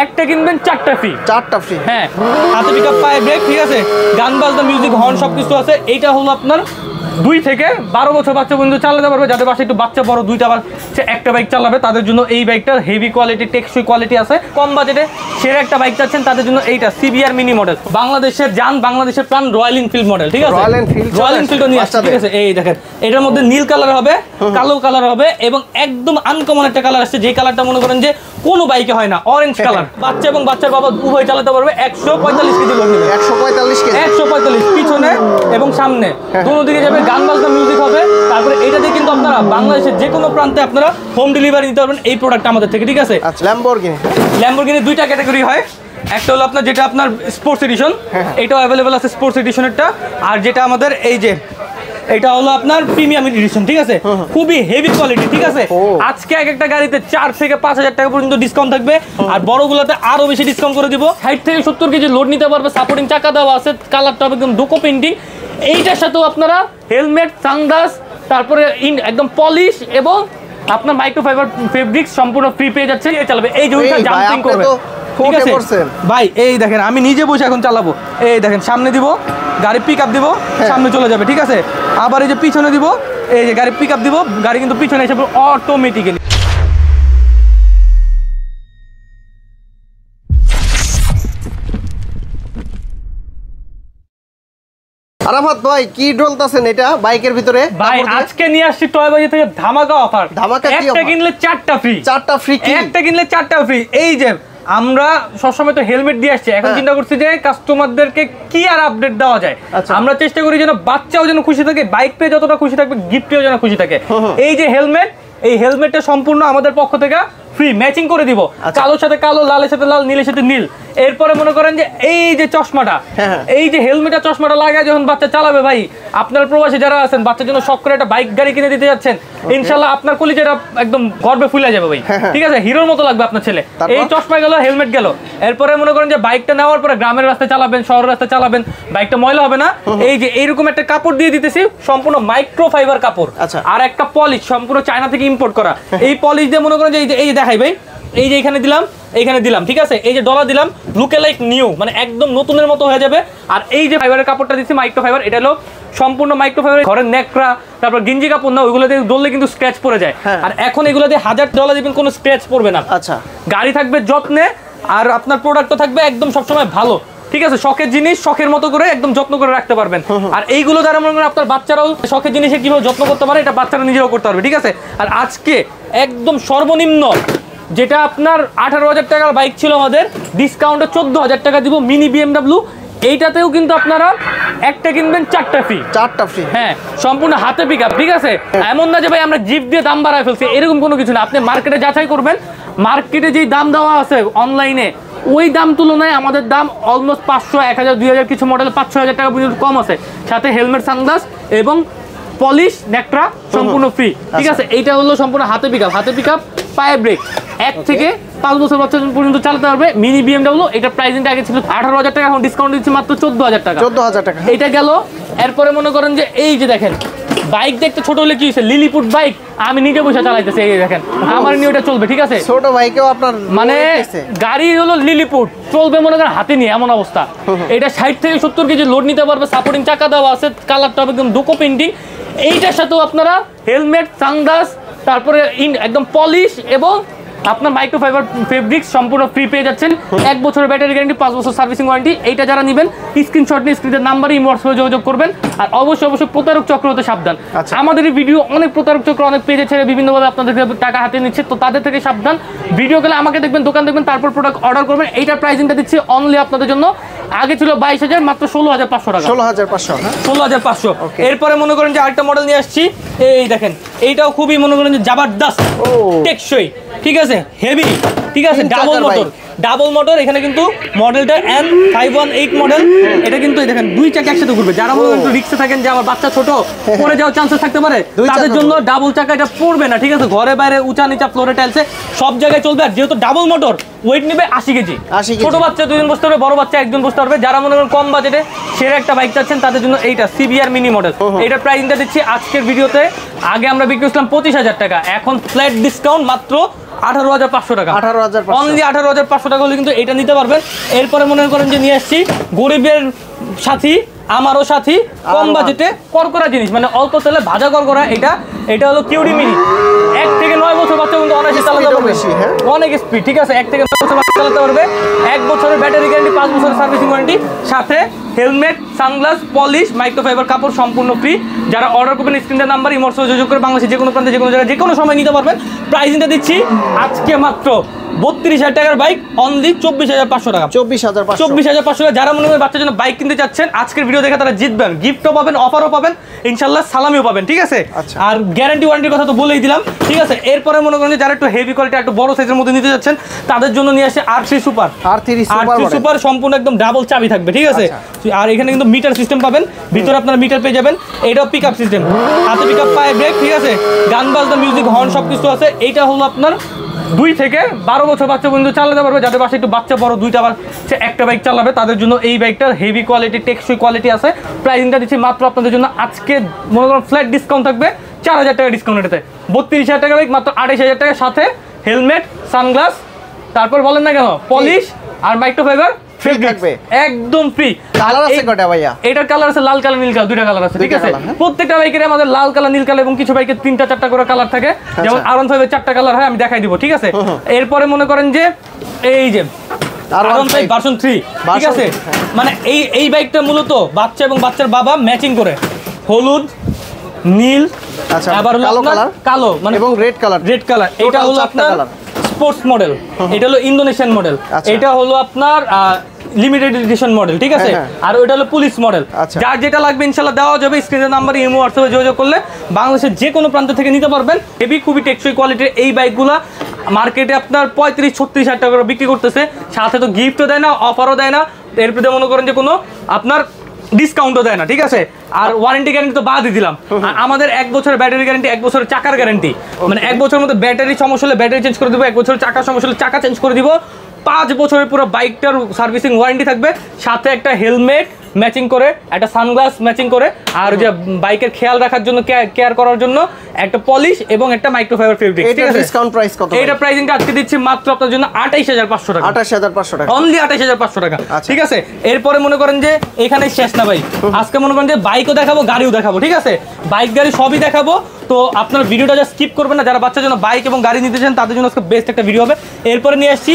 একটা কিনবেন চারটা ফ্রি। হ্যাঁ, হাতে পিকআপ, পায়ে ব্রেক, ঠিক আছে, গান বাজনা, মিউজিক, হর্ন সবকিছু আছে। এইটা হলো আপনার 2 থেকে 12 বছর বাচ্চা পর্যন্ত চালাতে পারবে। যাদের বাসায় একটু বাচ্চা বড়, দুইটা বা একটা বাইক চালাবে, তাদের জন্য এই বাইকটার হেভি কোয়ালিটি, টেকসই কোয়ালিটি আছে। কম বাজেটে সেরা একটা বাইক চাচ্ছেন, তাদের জন্য এইটা সিবিআর মিনি মডেল, বাংলাদেশের জান, বাংলাদেশের প্রাণ, রয়্যাল এনফিল্ড মডেল, ঠিক আছে, রয়্যাল এনফিল্ড নিয়ে আসছে, ঠিক আছে। এই দেখেন, এটার মধ্যে নীল কালার হবে, কালো কালার হবে, এবং একদম আনকমন একটা কালার আসছে, যে কালারটা মনে করেন যে কোনো বাইকে হয় না, অরেঞ্জ কালার। বাচ্চা এবং বাচ্চার বাবা উভয় চালাতে পারবে। 145 কেজি লোড নেবে, 145 পিছনে এবং সামনে দুটো দিকে যাবে, গান বাজনা, মিউজিক হবে। তারপরে এটা দিয়ে কিন্তু আপনারা বাংলাদেশের যে কোনো প্রান্তে আপনারা হোম ডেলিভারি নিতে পারবেন এই প্রোডাক্ট আমাদের থেকে, ঠিক আছে। ল্যাম্বরগিনি দুইটা ক্যাটাগরি হয়, একটা হলো আপনার যেটা আপনার স্পোর্টস এডিশন, এটাও অ্যাভেলেবেল আছে স্পোর্টস এডিশনেরটা, আর যেটা আমাদের এই যে এটা হলো আপনার প্রিমিয়াম এডিশন, ঠিক আছে, খুবই হেভি কোয়ালিটি, ঠিক আছে। আজকে এক একটা গাড়িতে 4 থেকে 5,000 টাকা পর্যন্ত ডিসকাউন্ট থাকবে, আর বড়গুলোতে আরো বেশি ডিসকাউন্ট করে দিব। 60 থেকে 70 কেজি লোড নিতে পারবে, সাপোর্টিং চাকা দেওয়া আছে, কালারটা হবে একদম ডোকো পেইন্টিং। এইটার সাথেও আপনারা হেলমেট, সানগ্লাস, তারপরে একদম পলিশ এবং আপনার মাইক্রোফাইবার ফেব্রিক্স সম্পূর্ণ ফ্রি পেয়ে যাচ্ছে। এই চালাবে, এই যে ওইটা জাম্পিং করবে, ঠিক আছে ভাই। এই দেখেন, আমি নিজে বসে এখন চালাবো। এই দেখেন, সামনে দিব, গাড়ি পিক আপ দিব, সামনে চলে যাবে, ঠিক আছে। আবার এই যে পিছনে দিব, এই যে গাড়ি পিক আপ দিব, গাড়ি কিন্তু পিছনে এসে অটোমেটিক্যালি। আরাফাত ভাই, কি ঢলতাছেন এটা বাইকের ভিতরে? ভাই আজকে নিয়ে আসছি টয় বাজার থেকে ধামাকা অফার। একটা কিনলে 4টা ফ্রি, 4টা ফ্রি, একটা কিনলে 4টা ফ্রি। এই যে আমরা সবসময় তো হেলমেট দিয়ে আসছি, এখন চিন্তা করছি যে কাস্টমারদেরকে কি আর আপডেট দেওয়া যায়। আমরা চেষ্টা করি যেন বাচ্চাও যেন খুশি থাকে, বাইক পেয়ে যতটা খুশি থাকবে, গিফটেও যেন খুশি থাকে। এই যে হেলমেট, এই হেলমেটটা সম্পূর্ণ আমাদের পক্ষ থেকে ফ্রি ম্যাচিং করে দিব, কালোর সাথে কালো, লালের সাথে লাল, নীলের সাথে নীল। এরপরে মনে করেন যে এই যে চশমাটা, এই যে হেলমেটের চশমাটা লাগায় যখন বাচ্চা চালাবে, ভাই আপনার প্রবাসী যারা আছেন, বাচ্চার জন্য শখ করে একটা বাইক গাড়ি কিনে দিতে যাচ্ছেন, ইনশাল্লাহ আপনার কলিজাটা একদম গর্বে ফুলে যাবে ভাই, ঠিক আছে, হিরোর মতো লাগবে আপনার ছেলে। এই চশমা গেল, হেলমেট গেল। এরপরে মনে করেন যে বাইকটা নেওয়ার পরে গ্রামের রাস্তায় চালাবেন, শহরের রাস্তায় চালাবেন, বাইকটা ময়লা হবে না। এই যে এইরকম একটা কাপড় দিয়ে দিতেছি, সম্পূর্ণ মাইক্রোফাইবার কাপড়, আর একটা পলিশ সম্পূর্ণ চায়না থেকে ইম্পোর্ট করা। এই পলিশ দিয়ে মনে করেন যে এই যে দেখাই ভাই, এই যে এখানে দিলাম, এইখানে দিলাম, ঠিক আছে, এই যে ডলা দিলাম, লুকে লাইক নিউ, মানে একদম নতুনের মতো হয়ে যাবে। আর এই যে ফাইবারের কাপড়টা দিচ্ছি মাইক্রোফাইবার, এটা হলো সম্পূর্ণ মাইক্রোফাইবার। ঘরের নেকড়া, তারপর গিঞ্জি কাপড় না, ওইগুলো দিয়ে দললে কিন্তু স্ক্র্যাচ পড়ে যায়। আর এখন এগুলো দিয়ে $1000 দিবেন, কোনো স্ক্র্যাচ পড়বে না। আচ্ছা, গাড়ি থাকবে যত্নে, আর আপনার প্রোডাক্টও থাকবে একদম সবসময় ভালো, ঠিক আছে। শখের জিনিস শখের মতো করে একদম যত্ন করে রাখতে পারবেন। আর এইগুলো দ্বারা মনে করেন আপনার বাচ্চারাও শখের জিনিসে কিভাবে যত্ন করতে পারে, এটা বাচ্চারা নিজেরাও করতে পারবে, ঠিক আছে। আর আজকে একদম সর্বনিম্ন যেটা আপনার 18,000 টাকার বাইক ছিল, আমাদের ডিসকাউন্টে 14,000 টাকা দিব, মিনি BMW। এইটাতেও কিন্তু আপনারা একটা কিনবেন 4টা ফ্রি, 4টা ফ্রি। হ্যাঁ, সম্পূর্ণ হাতে পিক আপ, ঠিক আছে। এমন না যে ভাই আমরা জিপ দিয়ে দাম বাড়ায় ফেলছি, এরকম কোনো কিছু না। আপনি মার্কেটে যাচাই করবেন, মার্কেটে যেই দাম দেওয়া আছে অনলাইনে, ওই দাম তুলনায় আমাদের দাম অলমোস্ট 500, 1000, 2000, কিছু মডেল 5-6 টাকা পর্যন্ত কম আছে। সাথে হেলমেট, সানগ্লাস এবং পলিশ, নেকড়া সম্পূর্ণ ফ্রি, ঠিক আছে। এইটা হলো সম্পূর্ণ হাতে পিক আপ, হাতে পিক আপ, পায়ে ব্রেক, 1 থেকে 5 বছর বাচ্চা পর্যন্ত চালাতে পারবে। মিনি BMW, এটা প্রাইসিংটা আগে ছিল 18,000 টাকা, এখন ডিসকাউন্ট দিচ্ছি মাত্র 14,000 টাকা। 14,000 টাকা এটা গেল। এরপরে মনে করেন যে এই যে দেখেন, বাইক দেখতে ছোট হলে কি হয়েছে, লিলিপুট বাইক, আমি নিজে বসে চালাইতেছি, এই দেখেন আমার নিয়ে ওটা চলবে, ঠিক আছে। ছোট বাইকেও আপনার মানে গাড়ি হলো লিলিপুট, চলবে মনে করেন হাতে নিয়ে, এমন অবস্থা। এটা 60 থেকে 70 কেজি লোড নিতে পারবে, সাপোর্টিং চাকা দেওয়া আছে, কালারটা হবে একদম ডোকো পেইন্টিং। এইটার সাথেও আপনারা হেলমেট, সানগ্লাস, তারপরে একদম পলিশ এবং আপনার মাইক্রোফাইবার ফেব্রিক্স সম্পূর্ণ ফ্রি পেয়ে যাচ্ছেন। 1 বছরের ব্যাটারি গ্যারান্টি, 5 বছর সার্ভিসিং ওয়ারেন্টি। এইটা যারা নেবেন স্ক্রিনশট নিয়ে স্ক্রিনের নাম্বারে হোয়াটসঅ্যাপে যোগাযোগ করবেন। আর অবশ্যই প্রতারক চক্র হতে সাবধান। আমাদের এই ভিডিও অনেক প্রতারক চক্র অনেক পেজে ছেড়ে বিভিন্নভাবে আপনাদের টাকা হাতে নিচ্ছে, তো তাদের থেকে সাবধান। ভিডিও গেলে আমাকে দেখবেন, দোকান দেখবেন, তারপর প্রোডাক্ট অর্ডার করবেন। এইটার প্রাইসিংটা দিচ্ছি অনলি আপনাদের জন্য, আগে ছিল 22,000, মাত্র 16,500 টাকা। 16,500। এরপরে মনে করেন যে আরেকটা মডেল নিয়ে আসছি, এই দেখেন, এইটাও খুবই মনে করেন যে জবরদস্ত, টেকসই, ঠিক আছে, হেভি, ঠিক আছে, ডাবল মোটর। এখানে কিন্তু মডেলটা N518 মডেল। এটা কিন্তু দেখেন 2 চাকা একসাথে ঘুরবে। যারা মনে করেন রিক্সে থাকেন যে আমার বাচ্চা ছোট, পড়ে যাওয়ার চান্সেস থাকতে পারে, তাদের জন্য ডাবল চাকা এটা পড়বে না, ঠিক আছে। ঘরে বাইরে, উঁচা নিচা, ফ্লোরে, টাইলসে সব জায়গায় চলবে। আর যেহেতু ডাবল মোটর, ওয়েট নেবে 80 কেজি। ছোট বাচ্চা 2 জন বসতে পারবে, বড় বাচ্চা 1 জন বসতে পারবে। যারা মনে করেন কম বাজেটে সেরা একটা বাইক চাচ্ছেন, তাদের জন্য এইটা সিবিআর মিনি মডেল। এটার প্রাইসিংটা দিচ্ছি আজকের ভিডিওতে, আগে আমরা বিক্রি করছিলাম 25,000 টাকা, এখন ফ্ল্যাট ডিসকাউন্ট মাত্র 18,500 টাকা, 18,500 অনলি 18,500 টাকা হলে কিন্তু এটা নিতে পারবেন। এরপরে মনে করেন যে নিয়ে আসছি গরিবের সাথী, আমারও সাথী, কম বাজেটে করকরা জিনিস, মানে অল্প তেলে ভাজা করকরা। এটা হলো কিউডি মিনি। 1 থেকে 9 বছর বাচ্চা কিন্তু অনায়াসে চালাতে পারবে, অনেক স্পিড, ঠিক আছে। 1 থেকে 9 বছর বাচ্চা চালাতে পারবে। 1 বছরের ব্যাটারি গ্যারান্টি, 5 বছরের সার্ভিসিং ওয়ারেন্টি, সাথে হেলমেট, সানগ্লাস, পলিশ, মাইক্রোফাইবার কাপড় সম্পূর্ণ ফ্রি। যারা অর্ডার করবেন স্ক্রিনের নাম্বার ইমোর সাথে যোগাযোগ করে বাংলাদেশে যে কোনো প্রান্তে, যে কোনো জায়গায়, যে কোনো সময় নিতে পারবেন। প্রাইসিংটা দিচ্ছি আজকে মাত্র 32,000 টাকার বাইক, অনলি 24,500 টাকা। 24,500 টাকা। যারা মনে হয় বাচ্চার জন্য বাইক কিনতে চাচ্ছেন, আজকের ভিডিও দেখে তারা জিতবেন, গিফটও পাবেন, অফারও পাবেন, ইনশাল্লাহ সালামিও পাবেন, ঠিক আছে। আর গ্যারান্টি ওয়ারেন্টির কথা তো বলেই দিলাম, ঠিক আছে। এরপরে মনে করেন যারা একটু হেভি কোয়ালিটি, একটু বড় সাইজের মধ্যে নিতে যাচ্ছেন, তাদের জন্য নিয়ে আসে R3 সুপার। R3 সুপার সম্পূর্ণ একদম ডাবল চাবি থাকবে, ঠিক আছে। আর এখানে কিন্তু মিটার সিস্টেম পাবেন, ভিতরে আপনারা মিটার পেয়ে যাবেন। এটাও পিকআপ সিস্টেম, হাতে পিকআপ, পায়ে ব্রেক, ঠিক আছে। গান বাজনা, মিউজিক, হর্ন সবকিছু আছে। এইটা হলো আপনার 2 থেকে 12 বছর বাচ্চা পর্যন্ত চালাতে পারবে। যাদের বাসায় একটু বাচ্চা বড়, দুইটা বা একটা বাইক চালাবে, তাদের জন্য এই বাইকটার হেভি কোয়ালিটি, টেকসই কোয়ালিটি আছে। প্রাইসিংটা দিচ্ছি মাত্র আপনাদের জন্য আজকে মনে করেন ফ্ল্যাট ডিসকাউন্ট থাকবে, 4,000 টাকা ডিসকাউন্ট। এটাতে 32,000 টাকা বাইক মাত্র 28,000 টাকা, সাথে হেলমেট, সানগ্লাস, তারপর বলেন না কেন পলিশ আর মাইক্রোফাইবার একদম ফ্রি। কালার আছে কয়টা ভাইয়া? এটার কালার আছে লাল কালার, নীল কালার, দুইটা কালার আছে, ঠিক আছে। প্রত্যেকটা বাইকের আমাদের লাল কালার, নীল কালার এবং কিছু বাইকের 3টা 4টা করে কালার থাকে। যেমন R15 এর 4টা কালার হয়, আমি দেখাই দিব, ঠিক আছে। এরপরে মনে করেন যে এই যে R15 ভার্সন 3, ঠিক আছে। মানে এই বাইকটা মূলত বাচ্চা এবং বাচ্চার বাবা ম্যাচিং করে, হলুদ, নীল, আবার কালো, মানে এবং রেড কালার। এটা হলো আপনার স্পোর্টস মডেল, এটা হলো ইন্দোনেশিয়ান মডেল, এটা হলো আপনার লিমিটেড এডিশন মডেল, ঠিক আছে। আর ওইটা হলো পুলিশ মডেল। যার যেটা লাগবে ইনশাআল্লাহ দেওয়া যাবে। স্ক্রিনের নাম্বারে ইমো হোয়াটসঅ্যাপে যোগাযোগ করলে বাংলাদেশের যে কোনো প্রান্ত থেকে নিতে পারবেন। হেভি খুবই টেকসই কোয়ালিটির এই বাইকগুলো মার্কেটে আপনার 35-36 হাজার টাকা করে বিক্রি করতেছে। সাথে তো গিফটও দেয় না, অফারও দেয় না, এরপরে মনে করেন যে কোনো আপনার ডিসকাউন্টও দেয় না, ঠিক আছে। আর ওয়ারেন্টি গ্যারান্টি তো বাদই দিলাম। আমাদের 1 বছরের ব্যাটারি গ্যারান্টি, 1 বছরের চাকার গ্যারান্টি, মানে 1 বছরের মধ্যে ব্যাটারি সমস্যা হলে ব্যাটারি চেঞ্জ করে দিব, 1 বছরের চাকার সমস্যা হলে চাকা চেঞ্জ করে দিব, 5 বছরের পুরো বাইকটার সার্ভিসিং ওয়ারেন্টি থাকবে, সাথে একটা হেলমেট ম্যাচিং করে, একটা সানগ্লাস ম্যাচিং করে, আর যে বাইকের খেয়াল রাখার জন্য, কেয়ার করার জন্য একটা পলিশ এবং একটা মাইক্রোফাইবার ফেব্রিক, ঠিক আছে। ডিসকাউন্ট প্রাইস কত? এটা প্রাইসিংটা আজকে দিচ্ছি মাত্র আপনার জন্য 28,500 টাকা। 28,500 টাকা, অনলি 28,500 টাকা, ঠিক আছে। এরপরে মনে করেন যে এখানে শেষ না ভাই, আজকে মনে করেন যে বাইকও দেখাবো, গাড়িও দেখাবো, ঠিক আছে। বাইক গাড়ি সবই দেখাবো। তো আপনার ভিডিওটা যা স্কিপ করবেন না, যারা বাচ্চার জন্য বাইক এবং গাড়ি নিতে চান তাদের জন্য আজকে বেস্ট একটা ভিডিও হবে। এরপরে নিয়ে আসছি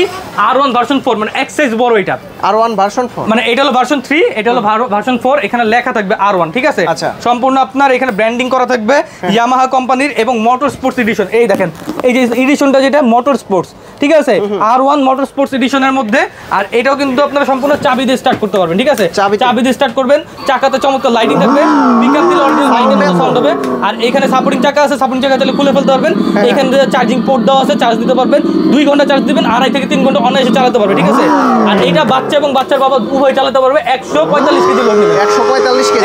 R1 ভার্সন 4, মানে এক্সাইজ বড় এটা। R1 ভার্সন 4, মানে এটা হলো ভার্সন 3, এটা হলো ভার্সন 4। এখানে লেখা থাকবে R1, ঠিক আছে। সম্পূর্ণ আপনার এখানে ব্র্যান্ডিং করা থাকবে ইয়ামাহা কোম্পানির এবং মোটর স্পোর্টস এডিশন। এই দেখেন, এই যে এডিশনটা যেটা মোটর স্পোর্টস, ঠিক আছে। R1 মোটর স্পোর্টস এডিশনের মধ্যে। আর এটাও কিন্তু আপনারা সম্পূর্ণ চাবি দিয়ে স্টার্ট করতে পারবেন, ঠিক আছে। চাবি দিয়ে স্টার্ট করবেন, চাকাতে চমৎকার লাইটিং থাকবে, পিকআপ দিলে অরিজিনাল লাইটিং সাউন্ড হবে। আর এখানে সাপোর্টিং চাকা আছে, সাপোর্টিং চাকা চাইলে খুলে ফেলতে পারবেন। এখানে চার্জিং পোর্ট দেওয়া আছে, চার্জ দিতে পারবেন, 2 ঘন্টা চার্জ দিবেন, 2.5 থেকে 3 ঘন্টা অনায়াসে চালাতে পারবে, ঠিক আছে। আর এটা বাচ্চা এবং বাচ্চার বাবা উভয় চালাতে পারবে। 145 কেজি লোড নেবে,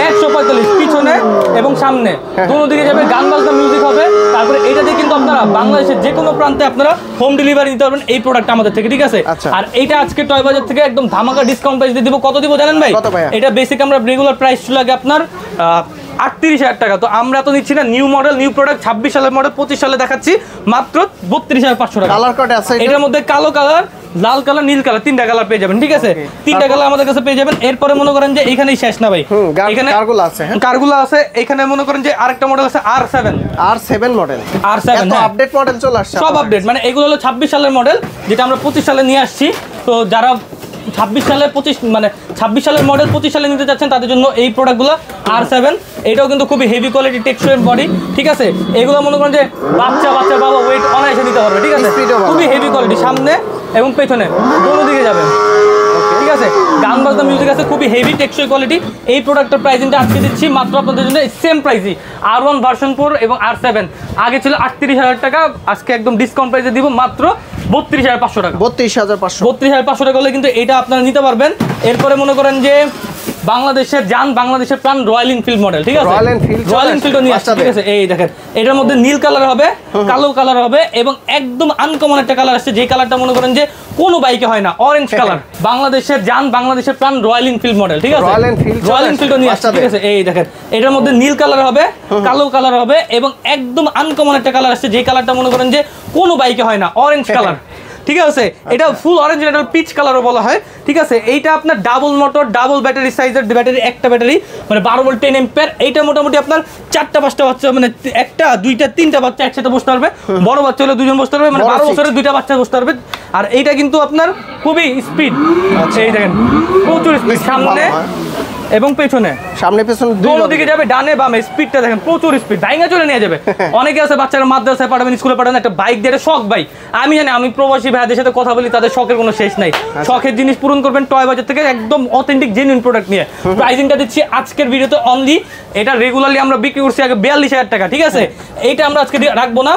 145 পিছনে এবং সামনে দুটো দিকে যাবে, গান বাজনা মিউজিক হবে। তারপরে এটা দিয়ে কিন্তু আপনারা বাংলাদেশের যে কোনো প্রান্তে আপনারা হোম ডেলিভারি নিতে পারবেন এই প্রোডাক্ট আমাদের থেকে, ঠিক আছে। আর এইটা আজকে টয় বাজার থেকে একদম ধামাকা ডিসকাউন্ট প্রাইস দিয়ে দিব। কত দিব জানেন ভাই? এটা বেসিক আমরা রেগুলার প্রাইস ছিল আগে আপনার 38,000 টাকা। তো আমরা তো নিচ্ছি না, নিউ মডেল, নিউ প্রোডাক্ট, 26 সালের মডেল, 25 সালে দেখাচ্ছি মাত্র 32,500 টাকা। কালার কোড আছে এটার মধ্যে কালো কালার, লাল কালার, নীল কালার, 3টা কালার পেয়ে যাবেন, ঠিক আছে। 3টা কালার আমাদের কাছে পেয়ে যাবেন। এরপরে মনে করেন যে এখানেই শেষ না ভাই, এখানে কারগুলো আছে। এখানে মনে করেন যে আরেকটা মডেল আছে R7 model, R7 update model চলে আসছে, সব আপডেট। মানে এগুলো হলো 26 সালের মডেল, যেটা আমরা 25 সালে নিয়ে আসছি। তো যারা 26 সালের মডেল 25 সালে নিতে চাচ্ছেন তাদের জন্য এই প্রোডাক্টগুলো R7। এটাও কিন্তু খুবই হেভি কোয়ালিটি, টেকসই বডি, ঠিক আছে। এগুলো মনে করেন যে বাচ্চার বাবা ওয়েট অনায়াসে নিতে পারবে, ঠিক আছে। খুবই হেভি কোয়ালিটি, সামনে এবং পেছনে দুটো দিকে যাবে, ঠিক আছে। গান বাজনা মিউজিক আছে, খুবই হেভি টেকসই কোয়ালিটি। এই প্রোডাক্টের প্রাইসিংটা আজকে দিচ্ছি মাত্র আপনাদের জন্য সেম প্রাইসই, R1 ভার্সন 4 এবং R7। আগে ছিল 38,000 টাকা, আজকে একদম ডিসকাউন্ট প্রাইসে দিব মাত্র 32,500 টাকা। 32,500 টাকা হলে কিন্তু এটা আপনারা নিতে পারবেন। এরপরে মনে করেন যে বাংলাদেশের প্রাণ রয়্যাল এনফিল্ড মডেল, ঠিক আছে। রয়্যাল এনফিল্ড নিয়ে আসছে, ঠিক আছে। এই দেখেন, এটার মধ্যে নীল কালার হবে, কালো কালার হবে এবং একদম আনকমন একটা কালার আসছে, যে কালারটা মনে করেন যে কোনো বাইকে হয় না, অরেঞ্জ কালার, বাংলাদেশের জান, বাংলাদেশের প্রাণ, রয়্যাল এনফিল্ড মডেল, ঠিক আছে? রয়্যাল এনফিল্ড নিয়ে আসছে, ঠিক আছে? এই দেখেন, এটার মধ্যে নীল কালার হবে, কালো কালার হবে এবং একদম আনকমন একটা কালার আসছে, যে কালারটা মনে করেন যে কোনো বাইকে হয় না, অরেঞ্জ কালার, ঠিক আছে? এটা ফুল অরেঞ্জ, এটা পিচ কালারও বলা হয়, ঠিক আছে? এইটা আপনার ডাবল মোটর, ডাবল ব্যাটারি সাইজের ব্যাটারি, একটা ব্যাটারি মানে 12 ভোল্ট 10 এম্পিয়ার। এইটা মোটামুটি আপনার 4টা 5টা বাচ্চা, মানে 1টা 2টা 3টা বাচ্চা একসাথে বসতে পারবে, বড় বাচ্চা হলে 2জন বসতে পারবে, মানে 12 বছরের 2টা বাচ্চা বসতে পারবে। আর এইটা কিন্তু আপনার খুবই স্পিড, এই দেখেন প্রচুর স্পিড, সামনে এবং পেছনে, সামনে পেছনে দুই দিকে যাবে, ডানে বামে স্পিডটা দেখেন, প্রচুর স্পিড, ভাঙা চলে নিয়ে যাবে। অনেকে আছে বাচ্চারা মাদ্রাসায় পাঠাবেন, স্কুলে পাঠাবেন, একটা বাইক দিয়ে, শখ বাইক। আমি জানি, আমি প্রবাসী ভাইদের সাথে কথা বলি, তাদের শখের কোনো শেষ নাই। শখের জিনিস পূরণ করবেন টয় বাজার থেকে, একদম অথেন্টিক জেনুইন প্রোডাক্ট নিয়ে। প্রাইসিংটা দিচ্ছি আজকের ভিডিওতে অনলি, এটা রেগুলারলি আমরা বিক্রি করছি আগে 42,000 টাকা, ঠিক আছে? এইটা আমরা আজকে রাখবো না,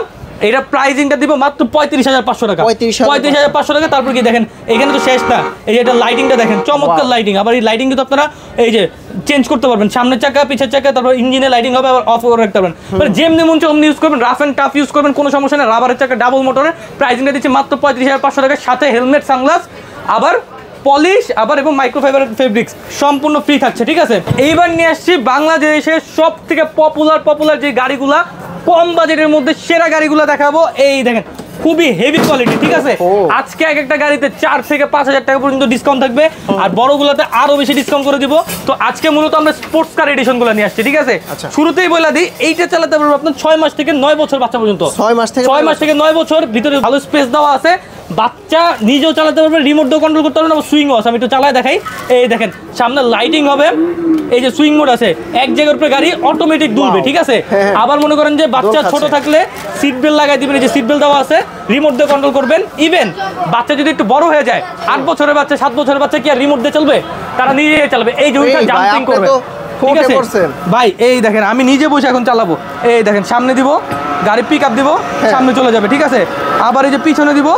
এটা প্রাইসিংটা দিব মাত্র 35,500 টাকা, 35,500 টাকা। তারপর কি দেখেন, এখানে তো শেষ না, এই যে এটা লাইটিংটা দেখেন, চমৎকার লাইটিং। আবার এই লাইটিং কিন্তু আপনারা এই যে চেঞ্জ করতে পারবেন, সামনের চাকা, পিছের চাকা, তারপর ইঞ্জিনে লাইটিং হবে, আবার অফ করে রাখতে পারবেন, মানে যেমনি মন চায় অমনি ইউজ করবেন, রাফ এন্ড টাফ ইউজ করবেন, কোনো সমস্যা নেই। রাবারের চাকা, ডাবল মোটরের, প্রাইসিংটা দিচ্ছে মাত্র 35,500 টাকা, সাথে হেলমেট, সানগ্লাস, আবার পলিশ, আবার এবং মাইক্রোফাইবার ফেব্রিক্স সম্পূর্ণ ফ্রি থাকছে, ঠিক আছে? এইবার নিয়ে আসছি বাংলাদেশের সব থেকে পপুলার যে গাড়িগুলা, কম বাজেটের মধ্যে সেরা গাড়িগুলো দেখাবো। এই দেখেন, খুবই হেভি কোয়ালিটি, ঠিক আছে? আজকে এক একটা গাড়িতে 4 থেকে 5,000 টাকা পর্যন্ত ডিসকাউন্ট থাকবে, আর বড়গুলোতে আরো বেশি ডিসকাউন্ট করে দিব। তো আজকে মূলত আমরা স্পোর্টস কার এডিশন গুলো নিয়ে আসছি, ঠিক আছে? শুরুতেই বলে দিই, এইটা চালাতে পারবো আপনার 6 মাস থেকে 9 বছর বাচ্চা পর্যন্ত, 6 মাস থেকে 9 বছর, ভিতরে ভালো স্পেস দেওয়া আছে, বাচ্চা নিজেও চালাতে পারবে, রিমোট দিয়ে কন্ট্রোল করতে পারবে, সুইংও আছে। আমি একটু চালায় দেখাই, এই দেখেন, সামনে লাইটিং হবে, এই যে সুইং মোড আছে, এক জায়গার উপরে গাড়ি অটোমেটিক দুলবে, ঠিক আছে? আবার মনে করেন যে বাচ্চা ছোট থাকলে সিট বেল্ট লাগাই দিবেন, এই যে সিট বেল্ট দেওয়া আছে, রিমোট দিয়ে কন্ট্রোল করবেন। ইভেন বাচ্চা যদি একটু বড় হয়ে যায়, 8 বছরের বাচ্চা, 7 বছরের বাচ্চা, কি আর রিমোট দিয়ে চলবে? তারা নিজে চালাবে, এই যে ওইটা জাম্পিং করবে, ঠিক আছে ভাই? এই দেখেন, আমি নিজে বসে এখন চালাবো, এই দেখেন, সামনে দিব গাড়ি, পিক আপ দিব, সামনে চলে যাবে, ঠিক আছে? আবার এই যে পিছনে দিব,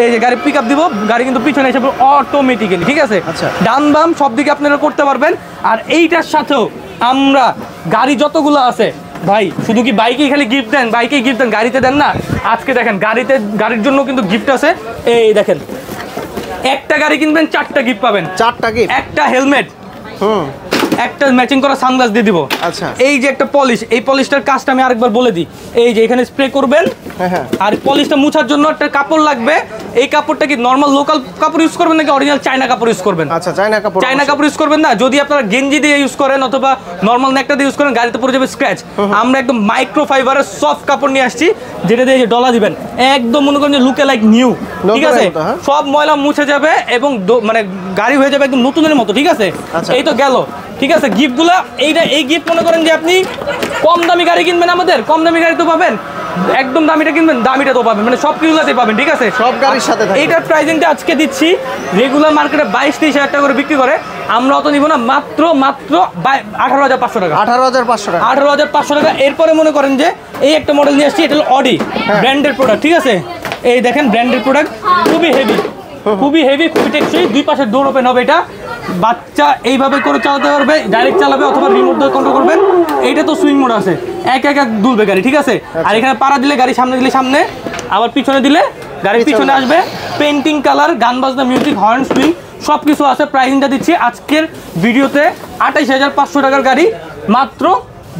এই যে গাড়ি পিক আপ দিব, গাড়ি কিন্তু পিছনে এসে অটোমেটিক্যালি, ঠিক আছে? ডান বাম সব দিকে আপনারা করতে পারবেন। আর এইটার সাথেও আমরা গাড়ি যতগুলো আছে ভাই, শুধু কি বাইকেই খালি গিফট দেন, বাইকেই গিফট দেন, গাড়িতে দেন না। আজকে দেখেন, গাড়ির জন্য কিন্তু গিফট আছে। এই দেখেন, একটা গাড়ি কিনবেন 4টা গিফট পাবেন, 4টা গিফট, একটা হেলমেট, একটা ম্যাচিং করা সানগ্লাস দিয়ে দিব। আচ্ছা, এই যে একটা পলিশ, এই পলিশটার কাজটা আমি আরেকবার বলে দিই। এই যে এখানে স্প্রে করবেন, আর পলিশটা মুছার জন্য একটা কাপড় লাগবে। এই কাপড়টা কি নরমাল লোকাল কাপড় ইউজ করবেন নাকি অরিজিনাল চায়না কাপড় ইউজ করবেন? আচ্ছা, চায়না কাপড় ইউজ করবেন না। যদি আপনারা গেঞ্জি দিয়ে ইউজ করেন অথবা নরমাল নেকটা দিয়ে ইউজ করেন, গাড়িতে পড়ে যাবে স্ক্র্যাচ। আমরা একদম মাইক্রোফাইবারের সফট কাপড় নিয়ে আসছি, যেটা দিয়ে ডলা দিবেন, একদম মনে করেন যে লুকে লাইক নিউ, ঠিক আছে? সব ময়লা মুছে যাবে এবং মানে গাড়ি হয়ে যাবে একদম নতুনের মতো, ঠিক আছে? এই তো গেল, ঠিক আছে? গিফটগুলা এই গিফট মনে করেন যে আপনি কম দামি গাড়ি কিনবেন, আমাদের কম দামি গাড়ি তো পাবেন, একদম দামিটা কিনবেন দামিটা তো পাবেন, মানে সব কিছুতে পাবেন, ঠিক আছে? সব গাড়ির সাথে এইটার প্রাইসিংটা আজকে দিচ্ছি, রেগুলার মার্কেটে 22-23 টাকা করে বিক্রি করে, আমরা অত নিব না, মাত্র 18,500 টাকা, 18,500 টাকা। এরপরে মনে করেন যে এই একটা মডেল নিয়ে আসছি, এটা হলো অডি ব্র্যান্ডের প্রোডাক্ট, ঠিক আছে? এই দেখেন, ব্র্যান্ডের প্রোডাক্ট, খুবই হেভি, খুবই টেকসই, দুই পাশে ডোর ওপেন হবে। এটা বাচ্চা এইভাবে করে চালাতে পারবে, ডাইরেক্ট চালাবে অথবা রিমোট দিয়ে কন্ট্রোল করবেন। এইটা তো সুইং মোড আছে, এক দুলবে গাড়ি, ঠিক আছে? আর এখানে পাড়া দিলে গাড়ি সামনে দিলে সামনে, আবার পিছনে দিলে গাড়ির পিছনে আসবে। পেন্টিং কালার, গান বাজনা, মিউজিক, হর্ন, সুইং সব কিছু আছে। প্রাইসিংটা দিচ্ছি আজকের ভিডিওতে 28,500 টাকার গাড়ি মাত্র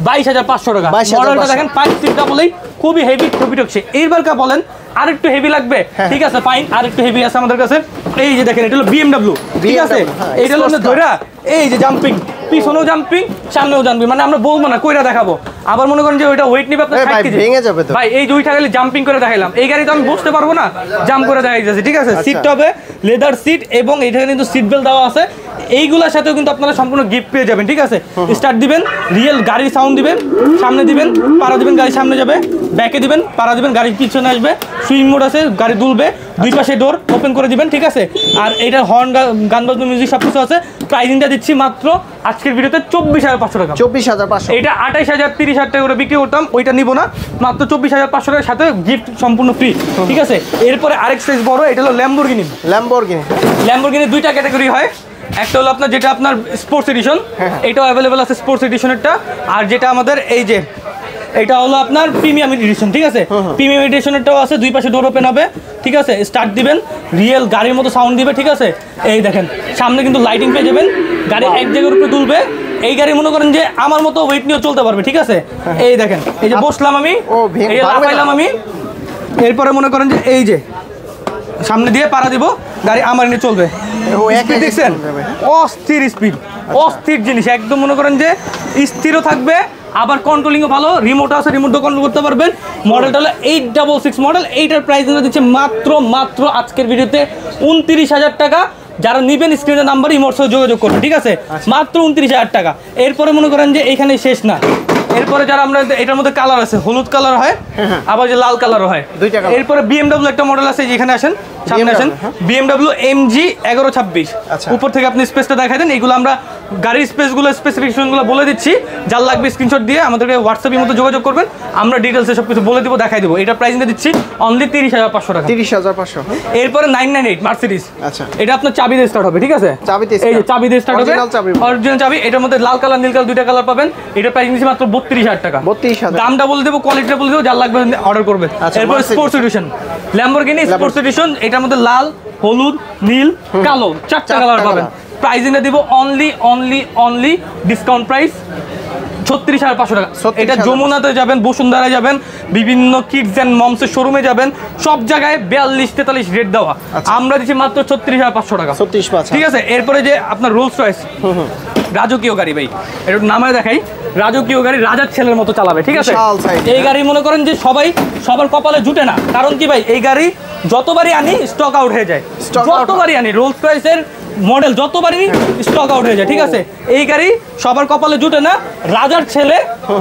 22,500 টাকা। মডেলটা দেখেন, 5 সিট ডাবল, খুবই হেভি, খুবই টেকসই। এইবার বলেন আরেকটু হেভি লাগবে, ঠিক আছে, ফাইন, আরেকটু হেভি আছে আমাদের কাছে। এই যে দেখেন, এটা হলো BMW, ঠিক আছে? এইটা হলো ধরা, এই যে জাম্পিং, পিছনেও জাম্পিং, সামনেও জাম্পিং, মানে আমরা বলবো না, কইরা দেখাবো। আবার মনে করেন যে ওইটা ওয়েট নিবে আপনার 60 কেজি, ভেঙে যাবে তো ভাই। এই যে ওইটা খালি জাম্পিং করে দেখাইলাম, এই গাড়ি তো আমি বসতে পারবো না, জাম্প করে দেখাই যাচ্ছে, ঠিক আছে? সিটটা হবে লেদার সিট এবং এইখানে কিন্তু সিট বেল্ট দেওয়া আছে। এইগুলোর সাথেও কিন্তু আপনারা সম্পূর্ণ গিফট পেয়ে যাবেন, ঠিক আছে? স্টার্ট দিবেন, রিয়েল গাড়ির সাউন্ড দিবেন, সামনে দিবেন, পাড়া দিবেন, গাড়ি সামনে যাবে, ব্যাকে দিবেন, পাড়া দিবেন, গাড়ির পিছনে আসবে, সুইং মোড আছে, গাড়ি দুলবে, দুই পাশে ডোর ওপেন করে দিবেন, ঠিক আছে? আর এইটার হর্ন, গান বাজনা, মিউজিক সব কিছু আছে। প্রাইসিংটা দিচ্ছি মাত্র আজকের ভিডিওতে 24,500 টাকা। 24,500, এটা 28,000-30,000 টাকা করে বিক্রি করতাম, ওইটা নিব না, মাত্র 24,500 টাকার সাথে গিফট সম্পূর্ণ ফ্রি, ঠিক আছে? এরপরে আরেক সাইজ বড়, এটা হলো ল্যাম্বরগিনি। দুইটা ক্যাটাগরি হয়, একটা হলো আপনার যেটা আপনার স্পোর্টস এডিশন, এটাও অ্যাভেলেবেল আছে স্পোর্টস এডিশনেরটা, আর যেটা আমাদের এই যে এটা হলো আপনার প্রিমিয়াম এডিশন, ঠিক আছে? প্রিমিয়াম এডিশনেরটাও আছে, দুই পাশে ডোর ওপেন হবে, ঠিক আছে? স্টার্ট দিবেন, রিয়েল গাড়ির মতো সাউন্ড দিবে, ঠিক আছে? এই দেখেন সামনে কিন্তু লাইটিং পেয়ে যাবেন, গাড়ি এক জায়গার উপরে তুলবে। এই গাড়ি মনে করেন যে আমার মতো ওয়েট নিয়ে চলতে পারবে, ঠিক আছে? এই দেখেন, এই যে বসলাম আমি, এই যে লাফাইলাম আমি, এরপরে মনে করেন যে এই যে সামনে দিয়ে পাড়া দিব, গাড়ি আমার নিয়ে চলবে। স্পিড দেখছেন? অস্থির স্পিড, অস্থির জিনিস একদম। মনে করেন যে স্থিরও থাকবে, আবার কন্ট্রোলিংও ভালো, রিমোট আছে, রিমোটও কন্ট্রোল করতে পারবেন। মডেলটা হলো 866 মডেল। এইটার প্রাইস দিচ্ছে মাত্র আজকের ভিডিওতে 29,000 টাকা। যারা নেবেন স্ক্রিনের নাম্বার ইমোর সাথে যোগাযোগ করবেন, ঠিক আছে? মাত্র 29,000 টাকা। এরপরে মনে করেন যে এখানে শেষ না, এরপরে যারা আমরা এটার মধ্যে কালার আছে, হলুদ কালার হয়, আবার যে লাল কালারও হয়। এরপরে বিএমডব্লিউ একটা মডেল আছে, যেখানে আসেন, সামনে আসেন, বিএমডব্লিউ এমজি 1126। উপর থেকে আপনি স্পেসটা দেখাই দেন। এইগুলো আমরা গাড়ির স্পেসগুলো, স্পেসিফিকেশনগুলো বলে দিচ্ছি, যার লাগবে স্ক্রিনশট দিয়ে আমাদেরকে হোয়াটসঅ্যাপের মতো যোগাযোগ করবেন, আমরা ডিটেলসে সব কিছু বলে দিব, দেখাই দিব। এটা প্রাইস নিয়ে দিচ্ছি অনলি 30,500 টাকা। 30,500। এরপরে 998 মার্সিডিজ। আচ্ছা, এটা আপনার চাবি দিয়ে স্টার্ট হবে, ঠিক আছে? এই যে চাবি দিয়ে স্টার্ট হবে, অরিজিনাল চাবি। এটার মধ্যে লাল কালার, নীল কালার, দুইটা কালার পাবেন। এটা প্রাইস নিচ্ছি মাত্র 32,000 টাকা। 32,000। দামটা বলে দেবো, কোয়ালিটিটা বলে দেবো, যার লাগবে অর্ডার করবেন। এরপর sports edition, Lamborghini sports edition. এটার মধ্যে লাল, হলুদ, নীল, কালো, চারটা কালার পাবেন। প্রাইসিংটা দিব অনলি ডিসকাউন্ট প্রাইস 36,500 টাকা। এটা যমুনাতে যাবেন, বসুন্ধরায় যাবেন, বিভিন্ন কিডস অ্যান্ড মমসের শোরুমে যাবেন, সব জায়গায় 42-43 রেট দেওয়া। আমরা দিচ্ছি মাত্র 36,500 টাকা, ঠিক আছে? এরপরে যে আপনার রোলস রয়েস, রাজকীয় গাড়ি ভাই, এটা নামে দেখাই, রাজকীয় গাড়ি, রাজার ছেলের মতো চালাবে, ঠিক আছে? এই গাড়ি মনে করেন যে সবার কপালে জুটে না, কারণ কি ভাই, এই গাড়ি যতবারই আনি স্টক আউট হয়ে যায়, যতবারই আনি রোলস রয়েসের মডেল যতবারই স্টক আউট হয়ে যায়, ঠিক আছে? এই গাড়ি সবার কপালে জুটে না, রাজার ছেলে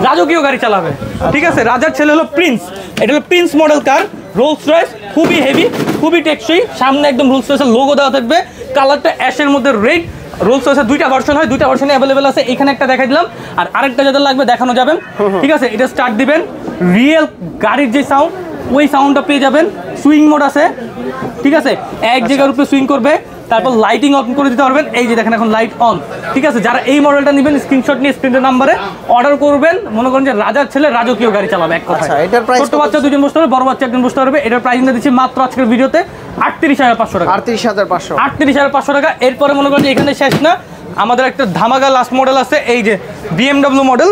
রাজকীয় গাড়ি চালাবে, ঠিক আছে? রাজার ছেলে হলো প্রিন্স, এটা হলো প্রিন্স মডেল কার, রোলস রয়েস, খুবই হেভি, খুবই টেকসই। সামনে একদম রোলস রয়েসের লোগো দেওয়া থাকবে, কালারটা অ্যাশের মধ্যে রেড। রোলস রয়েসের দুইটা ভার্সন হয়, দুইটা ভার্সনই অ্যাভেলেবেল আছে। এখানে একটা দেখাই দিলাম, আর আরেকটা যাদের লাগবে দেখানো যাবেন, ঠিক আছে? এটা স্টার্ট দিবেন, রিয়েল গাড়ির যে সাউন্ড, ওই সাউন্ডটা পেয়ে যাবেন। সুইং মোড আছে, ঠিক আছে? এক জায়গার উপরে সুইং করবে, তারপর লাইটিং অন করে দিতে পারবেন। এই যে দেখেন এখন লাইট অন, ঠিক আছে? যারা এই মডেলটা নেবেন স্ক্রিনশট নিয়ে স্ক্রিনের নাম্বারে অর্ডার করবেন। মনে করেন যে রাজার ছেলে রাজকীয় গাড়ি চালাবে এক কথায়। ছোট বাচ্চা দুজন বসতে পারবে, বড় বাচ্চা একজন বসতে পারবে। এটার প্রাইস দিচ্ছি মাত্র আজকের ভিডিওতে 38,500 টাকা। 38,500 টাকা। এরপরে মনে করেন যে এখানে শেষ না, আমাদের একটা ধামাকা লাস্ট মডেল আছে, এই যে বিএমডব্লিউ মডেল।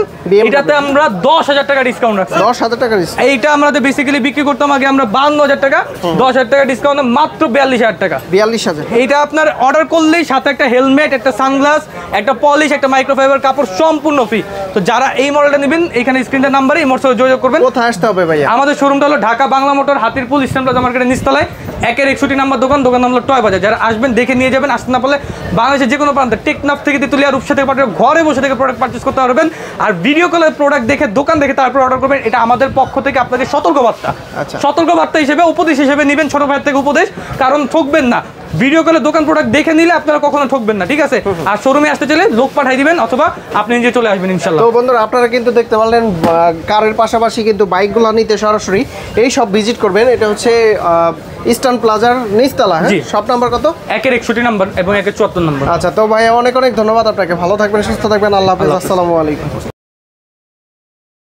এটাতে আমরা 10,000 টাকা ডিসকাউন্ট রাখছি। 10,000 টাকা ডিসকাউন্ট। এইটা আমাদের বেসিক্যালি বিক্রি করতাম আগে আমরা 52,000 টাকা, 10,000 টাকা ডিসকাউন্ট মাত্র 42,000 টাকা। 42,000। এইটা আপনার অর্ডার করলেই সাথে একটা হেলমেট, একটা সানগ্লাস, একটা পলিশ, একটা মাইক্রোফাইবার কাপড় সম্পূর্ণ ফ্রি। তো যারা এই মডেলটা নেবেন এখানে স্ক্রিনের নাম্বারে ইমোর সাথে যোগাযোগ করবেন। কোথায় আসতে হবে ভাইয়া? আমাদের শোরুমটা হলো Dhaka Bangla motor, Hatirpool, Eastern Plaza মার্কেটের নিচতলায়, 161 নাম্বার দোকান নাম টয় বাজার। যারা আসবেন দেখে নিয়ে যাবেন, আসতে না পারলে বাংলাদেশের যে কোনো প্রান্তে টেকনাফ থেকে তেতুলিয়া, রূপসা থেকে পাঠাবে, ঘরে বসে থেকে প্রোডাক্ট পারচেজ করতে পারবেন। আর ভিডিও কলে প্রোডাক্ট দেখে, দোকান দেখে তারপর অর্ডার করবেন। এটা আমাদের পক্ষ থেকে আপনাদের সতর্কবার্তা, সতর্কবার্তা হিসেবে, উপদেশ হিসেবে নেবেন, ছোট ভাইয়ের থেকে উপদেশ, কারণ ঠকবেন না। ভিডিও কলে দোকান প্রোডাক্ট দেখে নিলে আপনারা কখনো ঠকবেন না, ঠিক আছে? আর শোরুমে আসতে চাইলে লোক পাঠিয়ে দিবেন, অথবা আপনি নিজে চলে আসবেন ইনশাআল্লাহ। তো বন্ধুরা আপনারা কিন্তু দেখতে পারলেন কারের পাশাপাশি কিন্তু বাইকগুলো নিতে সরাসরি এই সব ভিজিট করবেন। এটা হচ্ছে ইস্টার্ন প্লাজার নিচতলা, হ্যাঁ? শপ নাম্বার কত? 161 নাম্বার এবং 174 নাম্বার। আচ্ছা, তো ভাই অনেক অনেক ধন্যবাদ আপনাকে। ভালো থাকবেন, সুস্থ থাকবেন। আল্লাহ হাফেজ। আসসালামু আলাইকুম।